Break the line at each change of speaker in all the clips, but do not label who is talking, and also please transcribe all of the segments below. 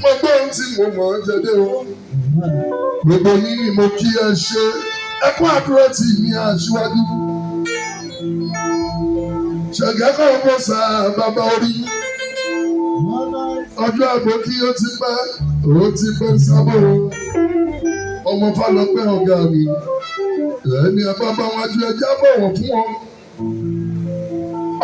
mo gbọ́ ohun tí mo mọ̀ ọ́ jẹ́ dé o. Gbogbo yín ni mo kí ẹ ṣe ẹkún àdúrà tì ní aṣíwájú. Ṣẹ̀gẹ́ kọ́ ọmọ sá bàbá orí. Ọjọ́ àgbo kí ó ti pẹ́ sábò. Ọmọ Fálọpẹ́ ọ̀gá mi. Ẹni àbábá wọn ju ẹja bọ̀wọ̀ fún wọn.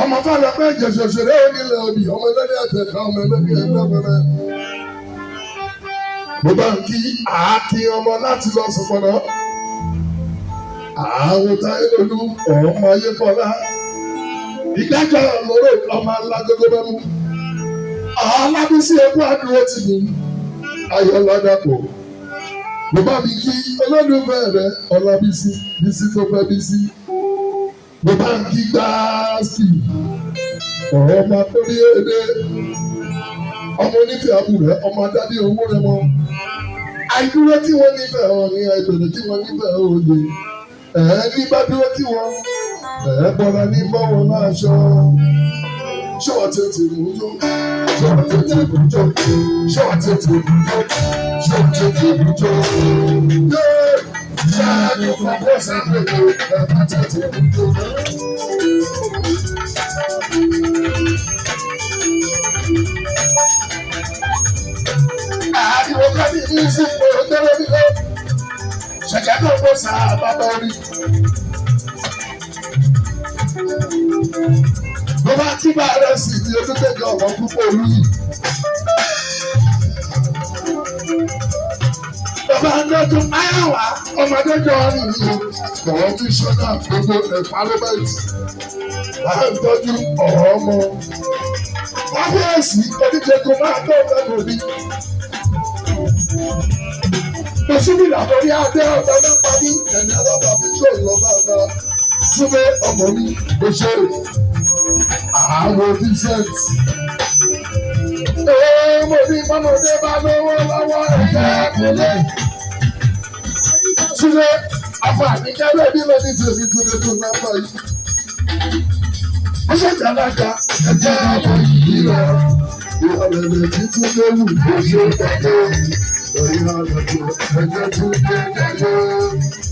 Ọmọ Fálọpẹ́ ìjẹ̀ṣẹ̀ṣẹ̀rẹ́ onílẹ̀ òbí, ọmọ ẹlẹ́ni àtẹ̀ká, ọmọ ẹlẹ́ni ẹgbẹ́gbẹ́rẹ́. Mo bá ń kí àákí ọmọ láti lọ sọ̀pọ̀nà. Àwọn Táyélólú ọmọ Ayébọ́lá. Ìdájọ́ lóró ọmọ alágógó mẹ́mú. Alábísí ẹkún àdúró tì mí. Ayọ̀lá dàpọ̀. Mo bá mi kí olólùfẹ́ rẹ̀ Ọlábísí, Bísí tó fẹ́ Bísí. Mo bá ń kí Gbáàsì. Ọmọ akórí èdè. Ọmọ onífẹ̀ẹ́ àbúrẹ́, ọmọ adádé owó rẹ̀ mọ́. Àìdúró tí wọ́n nífẹ̀ẹ́ ọ ní àìbẹ̀rẹ̀ tí wọ́n nífẹ̀ẹ́ òye. Ní bá dúró tí wọ́n. Bọ́lá ní bọ́wọ́ náà ṣọ́. Ṣọ́wọ́ tètè mú jó. Ṣọ́wọ́ tètè mú jó. Ṣọ́wọ́ tètè mú jó. Ṣọ́wọ́ tètè mú jó. Ṣáàdù kọ̀ọ̀kọ̀ sàgbéwò ẹ̀ka tètè mú jó. Àdìwọ̀ kábí ní ìsìnkú ọ̀dọ́rọ̀ nílé. Ṣẹ̀kẹ́ náà kó sá bàbá orí. Mo bá tí bá rẹ̀ sí ní ojútẹ̀jọ́ ọ̀wọ́ púpọ̀ olú yìí. Bàbá Adéjọ́ Máyàwá ọmọdé jọ rìn ní ọ̀rọ̀ tí ṣọ́nà gbogbo ẹ̀fárómẹ́ǹtì. Láì tọ́jú ọ̀rọ̀ ọmọ. Kábíyèsí oníjẹ̀kọ̀ máa tó ọ̀gbẹ́ni òbí. Mo ṣubú ìlàbọ̀rí adé ọ̀gá mẹ́pa ní ẹ̀yìn alábàbí tó ìlọ́gbà ọ̀gá. Súnmọ́ ọmọ mi ló ṣe àwọn Vincent. Mo ní mọ́mọdé bá lówó lọ́wọ́ ẹ̀yà àkọlẹ̀. Súnmọ́ àfààní kẹ́lẹ́ bí lóní tèmi tó lápá yìí. Ó ṣèjà lága ẹ̀jẹ̀ àbọ̀ yìí lọ. Ìrọ̀lẹ́lẹ̀ títí léwu ló ṣe tẹ̀lé. Ìrọ̀lẹ́lẹ̀ ẹ̀jẹ̀ tún dé tẹ̀lé.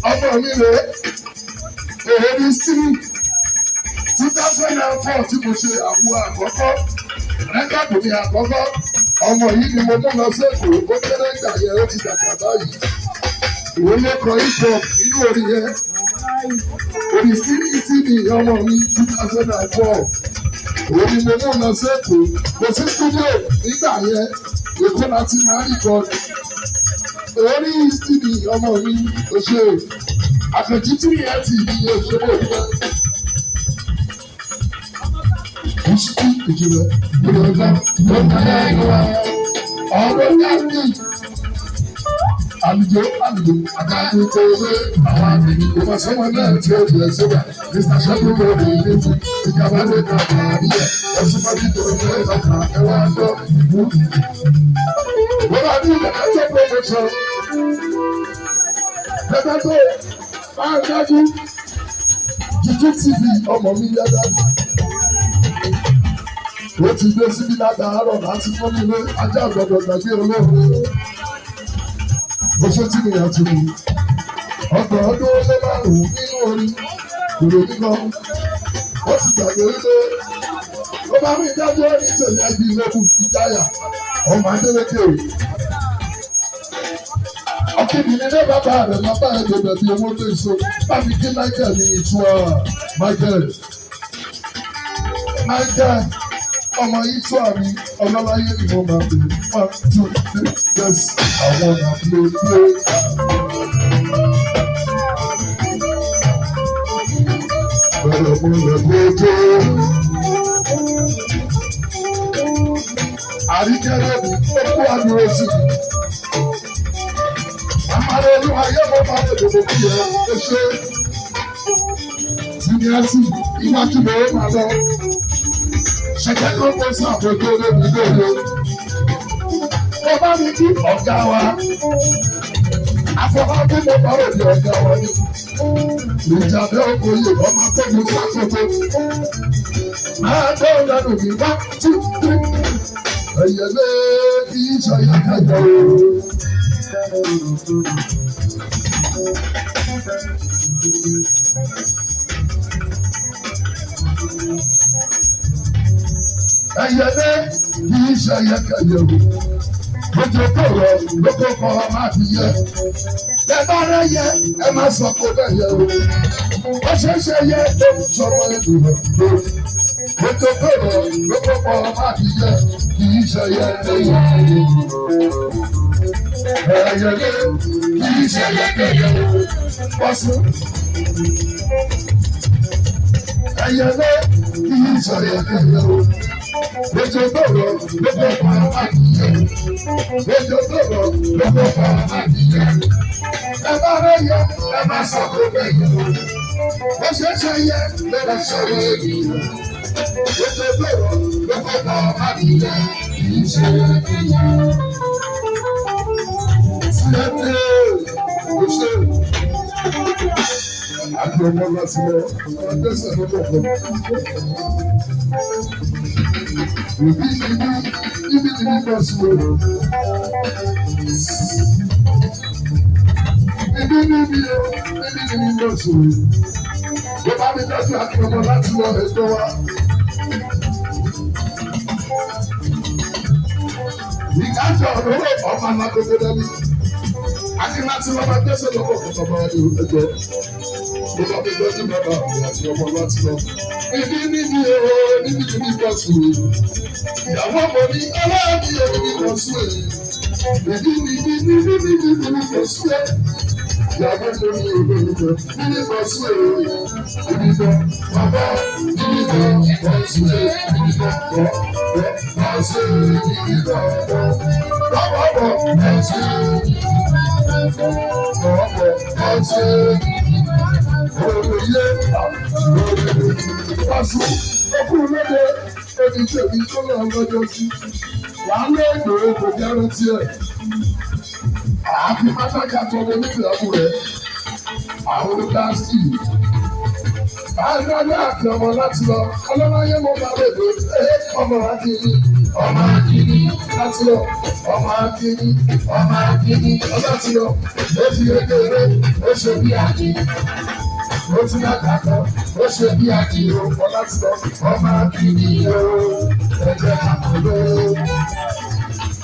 Ọmọ mi rè é. Èyí sí 2004 tí mo ṣe àwo àkọ́kọ́, rẹ́kọ̀dù mi àkọ́kọ́, ọmọ yìí ni mo mú lọ sẹ́kọ̀ọ́, ó kéré ìgbà yẹn ó ti dàgbà báyìí. Ìwé lẹ́kọ̀ọ́ hip-hop nínú orí yẹn, orí CBTV ọmọ mi 2004, òun ni mo mú lọ sẹ́kọ̀ọ́, kò sí studio nígbà yẹn, Èkó láti máa rí kọ́ọ̀dù. Orí TV ọmọ mi ò ṣe àkànjí tí ìyẹn ti di òṣèlú òwúrọ̀. Oṣù ìjìnlẹ̀ ìrọ̀lá lọ́kàlá ìwà ọ̀rọ̀ yàtì. Àlùjọ àgbàdo tó wé àwọn àgbègbè kò máa sọ́wọ́ náà tí ó yẹ sọ́wọ́. Mr. Ṣẹ́gun ló rí ilé tí ìjàmbá lè ka àríyá. Ọ̀ṣun máa ń tó ẹgbẹ́ ìlọ́kà ẹwà àjọ ìlú. Wọ́n máa ní ìdàgbàsókè promotion. Lẹ́gbẹ́ tó máa ń dájú. Jùjú TV ọmọ mi yá dájú. Ó ti gbé síbí látàárọ̀ láti fún mi lé ajá gbọdọ̀ gbàgbé olóòrùn. Bó ṣe tí mi àti mi. Ọgbọ̀n ọdún ó lé márùn-ún nínú orin. Kòrò nígbà. Ó ti gbàgbé wípé ó bá mú ìdájọ́ ní tèmi ẹbí lókun ìjáyà. Ọmọ Adélékè. Ọkùnrin ní ilé bàbá rẹ̀ máa bá ẹ̀jẹ̀ bẹ̀bí owó tó èso. Bámi kí Michael ní ìtura Michael. Ọmọ yìí tó àmì ọlọ́láyé ni mo máa bèrè 1, 2, 3, yes, àwọn ọ̀nà play. Bẹ̀rẹ̀ mo lè gbójú. Àríkẹ́rẹ́ mi ó kó àdúró sí mi. Àmàlẹ́ olúwa yẹ́ mo máa lè dòdò kí ẹ ó ṣe. Síníásì iwájú ló máa lọ. Ṣẹ̀kẹ́ ló kó sí àbójú lórí lóore. Mo bá mi kí ọ̀gá wa. Àfọwọ́bí mo bá òde ọ̀gá wa ní. Ìjàdá òkòyè ọmọ tó mú sákòókò. Máa gbọ́ lẹ́nu mi 1, 2, 3. Ẹyẹlé kì í ṣayẹ kẹjọ o. Ẹyẹlé kì í ṣayẹ kẹjọ o. Lójú kọ̀rọ̀ lóko kọ́ máa fi yẹ. Ẹ bá rẹ̀ yẹ, ẹ má sọ kó bẹ́ẹ̀ yẹ o. Ó ṣe é ṣe yẹ tó ń sọ̀rọ̀ ènìyàn lórí. Lójú kọ̀rọ̀ lóko kọ́ máa fi yẹ. Kì í ṣayẹ kẹjọ o. Ẹyẹlé kì í ṣayẹ kẹjọ o. Pọ́sùn. Ẹyẹlé kì í ṣayẹ kẹjọ o. Lójú kọ̀rọ̀ lóko kọ́ máa fi yẹ. Lójú kọ̀rọ̀ lóko kọ́ máa fi yẹ. Ẹ bá rẹ̀ yẹ, ẹ má sọ kó bẹ́ẹ̀ yẹ o. Ó ṣe é ṣe yẹ lọ́dọ̀ sọ̀rọ̀ ènìyàn. Lójú kọ̀rọ̀ lóko kọ́ máa fi yẹ. Kì í ṣe ẹyẹ. Sílẹ̀ ó ṣe àti ọmọ láti lọ ọgbẹ́sẹ̀ lọ́dọ̀ kan. Ibi ni bá sùn o. Ibi ni bá sùn o. Bó bá mi dájú àti ọmọ láti lọ ẹjọ́ wa. Ìkájọ ọ̀rọ̀ ọmọ alágbègbè dání. Àti láti lọ́ba gbẹ́sẹ̀ lọ́wọ́ fún bàbá wa ní ẹjọ́. Bó bá mi dájú bàbá mi àti ọmọ láti lọ. Ibi ni bá sùn o. Ìyàwó ọmọ ní aláàbí ẹni kan sún èyí. Èdè ní kan sún ẹ. Ìyàwó ọmọ ní olóògbé ní kan sún èyí. Ìdìbò bàbá ìdìbò kan sún ẹ. Ìdìbò kan sún ẹ. Ìdìbò bàbá kan sún ẹ. Bàbá kan sún ẹ. Olóyè pàṣẹ ọkùnrin lóde. Ẹni tẹ̀mí tó lọ lọ́jọ́ sí. Wàá lé ìgbòho kò ní ẹran tiẹ̀. Àfi pátákà tó lé níbi ìyàwó rẹ̀. Àwọn olùdásí. Àgbàdo àti ọmọ láti lọ. Ọlọ́láyé mo máa lè lò ó. Ọmọ akíní. Ọmọ akíní láti lọ. Ọmọ akíní. Ọmọ akíní láti lọ. Ó ti kékeré. Ó ṣe bí akíní. Ó ti dàgbà kan, ó ṣe bí àkìrò ọlá ti lọ, ọmọ akíní o, ẹ̀jẹ̀ àkọ́lé.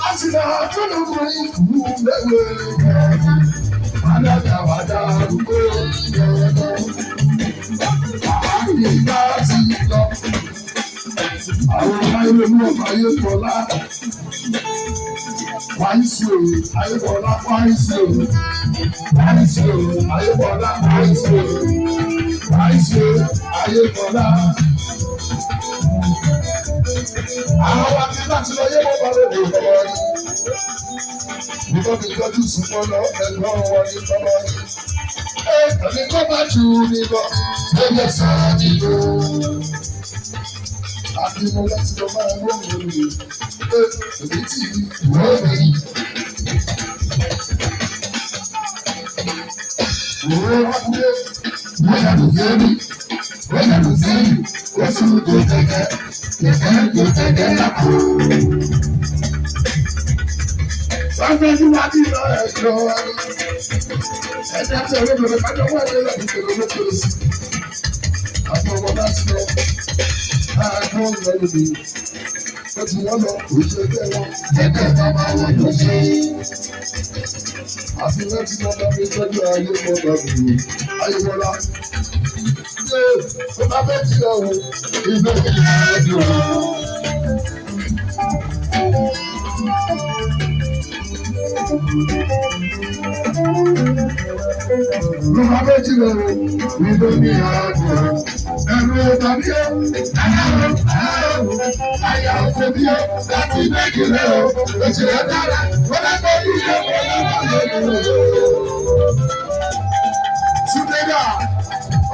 A ti lọ àtúntò fún ìlú lẹ́wẹ̀. Adájà wà dá arúgbó lẹ́wẹ̀. Àárín ìgbà ti lọ. Àwọn ayélujára ọmọ ayé kọlá. Wáyísí o, ayébọ̀lá wáyísí o. Wáyísí o, ayébọ̀lá wáyísí o. Wáyísí o, ayébọ̀lá. Àwọn wa ti láti lọ yé wọ́n bá lóde ìbọ̀wọ́ ni. Nígbà tí ìtọ́jú sùnmọ́ lọ, ẹ̀gbọ́n wọn ní bọ́bọ́ ni. Ẹ̀mí kọ́ bá jù níbọ̀, ẹ̀yẹ sáà nílò. Àti mo láti lọ máa ń wọ́n mi lóye. Èmi tí ìwé mi. Òwe wá dé, wọ́n yàtọ̀ sẹ́yìn, wọ́n yàtọ̀ sẹ́yìn, wọ́n sì ń tó tẹ̀gẹ́ lápò. Wọ́n fẹ́ kí wá kí lọ ẹ̀jọ̀ wa ni. Ẹ̀jẹ̀ tí olóògbé kájọ wà ní ẹ̀rọ ìṣòro lókèrè sí. Àti ọmọ láti lọ. Àgbọn ìrọ̀lẹ́ mi. Ó ti wọ́n lọ, kò ṣe bẹ́ẹ̀ wọn. Ẹgbẹ́ bàbá wọn ló ṣe. Àti láti lọ bá mi tọ́jú ayé wọn bá mi wò. Ayé wọn lá. Ṣé o bá fẹ́ jí lọ wò? Ìgbẹ́ mi ní ìrìnàjò. Ló bá fẹ́ jí lọ wò? Ìgbẹ́ mi ní ìrìnàjò. Ẹ̀rù tàbí ó, àyà òfin bí ó, láti méjì rẹ̀ ó, èjì rẹ̀ dára, wọ́n lè gbé ilé wọn lọ́wọ́ lórí. Súdẹ́dà,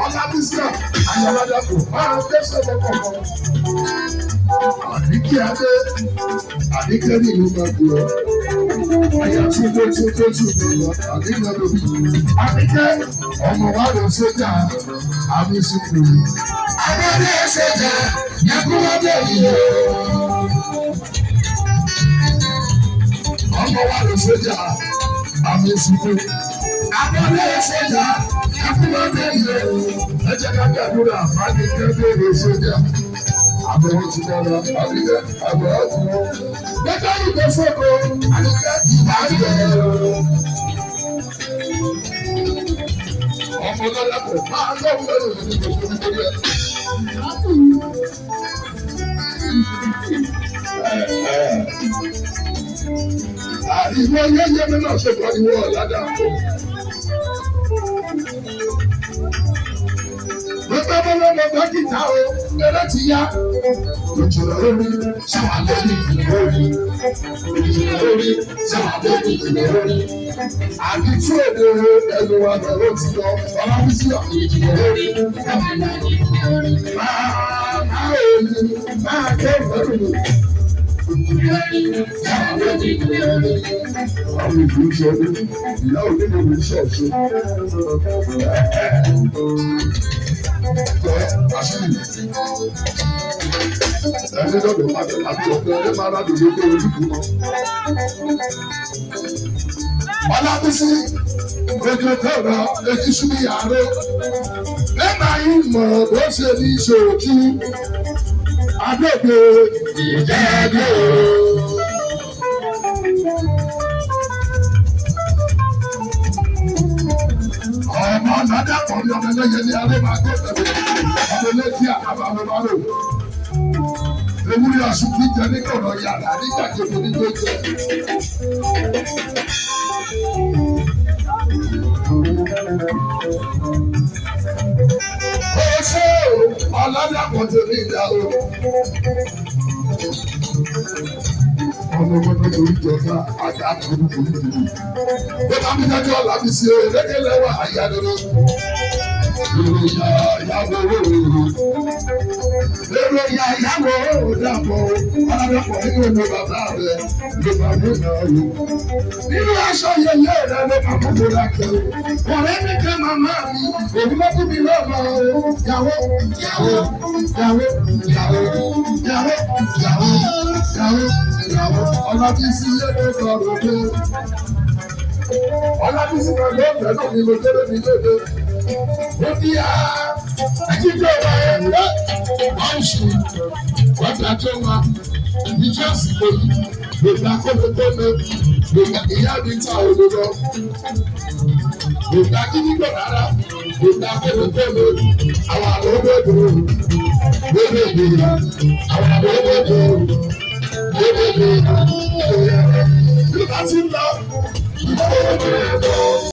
Ọlábísà, Ayọ̀ládàpọ̀, máa ń tẹ́sẹ̀ lọ́kọ̀ọ̀kan. Àdíkẹ́ Adé, Àdíkẹ́ ní ìlú Gbàgbọ́. Àyà tún tó lọ, Àdíkẹ́ lóbi. Àdíkẹ́, ọmọ wa lọ sójà, àmì sùkúrù. Àwọn ilé sójà, yẹ kó wọ́n bẹ̀ yìí o. ọmọ wa lè sójà àmì ìsìnkú. Àwọn ilé sójà ẹkúnmọ́ méje ẹ jẹ́ ká gbàdúrà fáni kẹ́kẹ́ sójà. Àbẹ̀wò ti dára àbíkẹ́ àbẹ̀wò ti wọ́n. Gbẹ́gbẹ́ ìgbẹ́ sọ́kò àbíkẹ́ ìbáyé. Ọmọ lọ́lẹ́kọ̀ọ́ máa lọ́wọ́ lẹ́nu ní gbogbo nítorí ẹ̀. Ìwọ yẹ́yẹ́ mi náà ṣètò ìwọ ọ̀làdà. Gbogbo ọmọlọ́mọ dókítà o, ẹ̀rọ ti yá. Òjòrò orí, ṣáwá lórí ìdílé orí. Òjòrò orí, ṣáwá lórí ìdílé orí. Àbí tí òde ẹnu wa bẹ̀rẹ̀ ti lọ, ọlọ́run sí ọ̀pọ̀ ìdílé orí. Máa èyí, máa kẹ́ ìfẹ́rù mi. Àwọn ìlú ṣe ọdún, ìyá òde ló ń ṣọ̀ṣọ́. Ẹni lọ́dọ̀ àti ọ̀dọ́ ẹ máa rádùn lóko olùkú mọ́. Ọlábísí gbẹgbẹ tẹ̀rọ etí súnmí yàrá. Ẹ máa ń mọ̀ bó ṣe ní ṣòjú. Adóde ìjẹ́dé. Ọmọ nàdà kan ní ọmọ ẹlẹ́yẹ ní alẹ́ máa gbé pẹ̀lú ọmọ ẹlẹ́tí àbá ọmọ bá rò. Ewúrẹ́ aṣùkú jẹ ní kọ̀rọ̀ yàrá nígbà gbogbo ní tó jẹ. Ó ṣe ọlọ́dàpọ̀ tó ní ìdá o. Ọmọ ọmọdé torí jọba àgbà àkọ́kọ́ torí jùlọ. Bí wọ́n bí dájọ́ làbí sí o, lẹ́gẹ̀lẹ́wà àyà lọ́dọ̀. Ìròyìn àyàwó òòrùn. Ìròyìn àyàwó òdàpọ̀ ọlọ́dàpọ̀ nínú ọmọ bàbá rẹ̀ ló bá mú náà lò. Nínú aṣọ yẹyẹ rẹ̀ ló bá mú mi lákẹ́. Ọ̀rẹ́ mi kẹ́ màmá mi, òun ló kú mi lọ́mọ o. Yàwó, yàwó, yàwó, yàwó, yàwó, yàwó, yàwó, yàwó. Ọlábísí yẹ́dẹ̀ lọ́rọ̀ dé. Ọlábísí kan ló ń bẹ̀rẹ̀ mi ló dé mi léde. Ó bí a ẹjíjọ́ wa ẹ̀ lẹ́ ọ̀ṣù ọ̀dà tó wa ìjọ àsìkò yìí lòdà kókókó lé lòdà ìyá mi ta òdo lọ. Lòdà kínígbò rárá lòdà kókókó lé àwọn àlọ́ òdòdó lóbèdè àwọn àlọ́ òdòdó lóbèdè lòdà tí ń lọ.